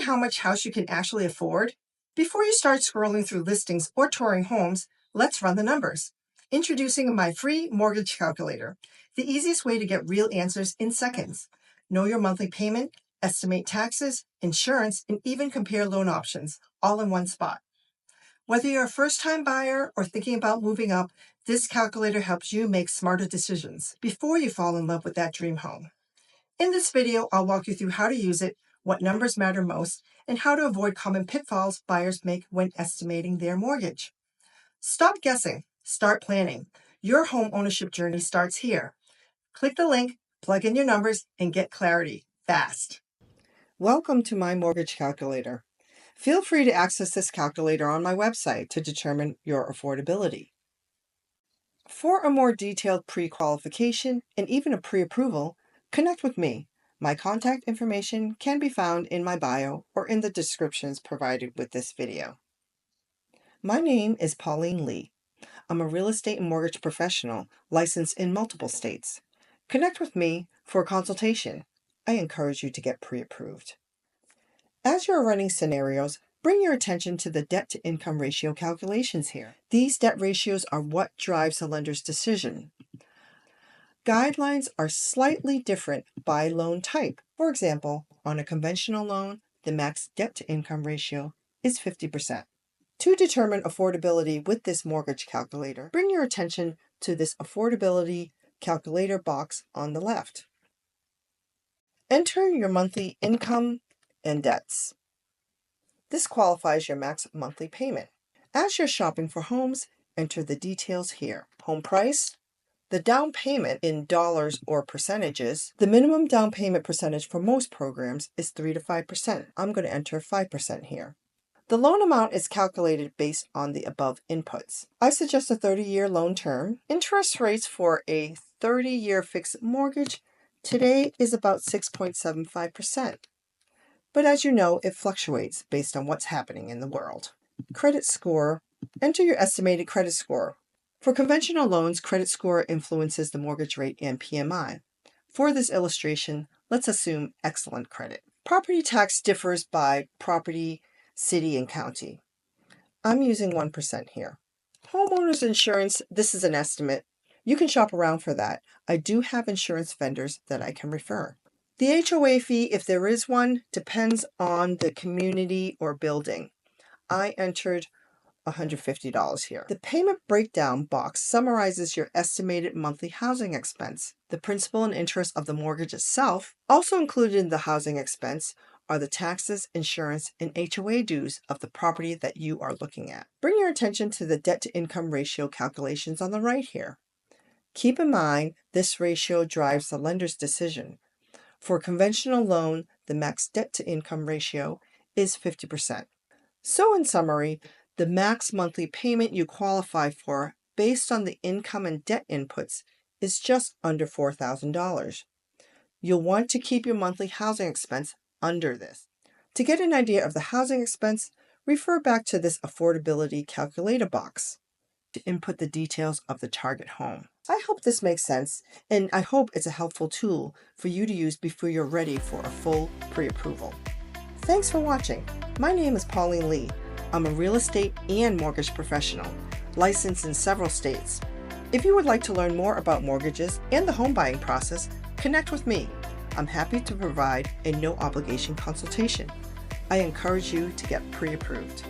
how much house you can actually afford? Before you start scrolling through listings or touring homes, let's run the numbers. Introducing my free mortgage calculator, the easiest way to get real answers in seconds. Know your monthly payment, estimate taxes, insurance, and even compare loan options, all in one spot. Whether you're a first-time buyer or thinking about moving up, this calculator helps you make smarter decisions before you fall in love with that dream home. In this video, I'll walk you through how to use it, what numbers matter most, and how to avoid common pitfalls buyers make when estimating their mortgage. Stop guessing. Start planning. Your home ownership journey starts here. Click the link, plug in your numbers, and get clarity fast. Welcome to my mortgage calculator. Feel free to access this calculator on my website to determine your affordability. For a more detailed pre-qualification and even a pre-approval, connect with me. My contact information can be found in my bio or in the descriptions provided with this video. My name is Pauline Lee. I'm a real estate and mortgage professional licensed in multiple states. Connect with me for a consultation. I encourage you to get pre-approved. As you're running scenarios, bring your attention to the debt-to-income ratio calculations here. These debt ratios are what drives the lender's decision. Guidelines are slightly different by loan type. For example, on a conventional loan, the max debt-to-income ratio is 50%. To determine affordability with this mortgage calculator, bring your attention to this affordability calculator box on the left. Enter your monthly income and debts. This qualifies your max monthly payment. As you're shopping for homes, enter the details here. Home price, the down payment in dollars or percentages. The minimum down payment percentage for most programs is 3 to 5%. I'm going to enter 5% here. The loan amount is calculated based on the above inputs. I suggest a 30-year loan term. Interest rates for a 30-year fixed mortgage today is about 6.75%. But as you know, it fluctuates based on what's happening in the world. Credit score. Enter your estimated credit score. For conventional loans, credit score influences the mortgage rate and PMI. For this illustration, let's assume excellent credit. Property tax differs by property, city, and county. I'm using 1% here. Homeowners insurance, this is an estimate. You can shop around for that. I do have insurance vendors that I can refer. The HOA fee, if there is one, depends on the community or building. I entered $150 here. The payment breakdown box summarizes your estimated monthly housing expense. The principal and interest of the mortgage itself. Also included in the housing expense are the taxes, insurance, and HOA dues of the property that you are looking at. Bring your attention to the debt-to-income ratio calculations on the right here. Keep in mind, this ratio drives the lender's decision. For a conventional loan, the max debt-to-income ratio is 50%. So in summary, the max monthly payment you qualify for based on the income and debt inputs is just under $4,000. You'll want to keep your monthly housing expense under this. To get an idea of the housing expense, refer back to this affordability calculator box to input the details of the target home. I hope this makes sense, and I hope it's a helpful tool for you to use before you're ready for a full pre-approval. Thanks for watching. My name is Pauline Lee. I'm a real estate and mortgage professional, licensed in several states. If you would like to learn more about mortgages and the home buying process, connect with me. I'm happy to provide a no-obligation consultation. I encourage you to get pre-approved.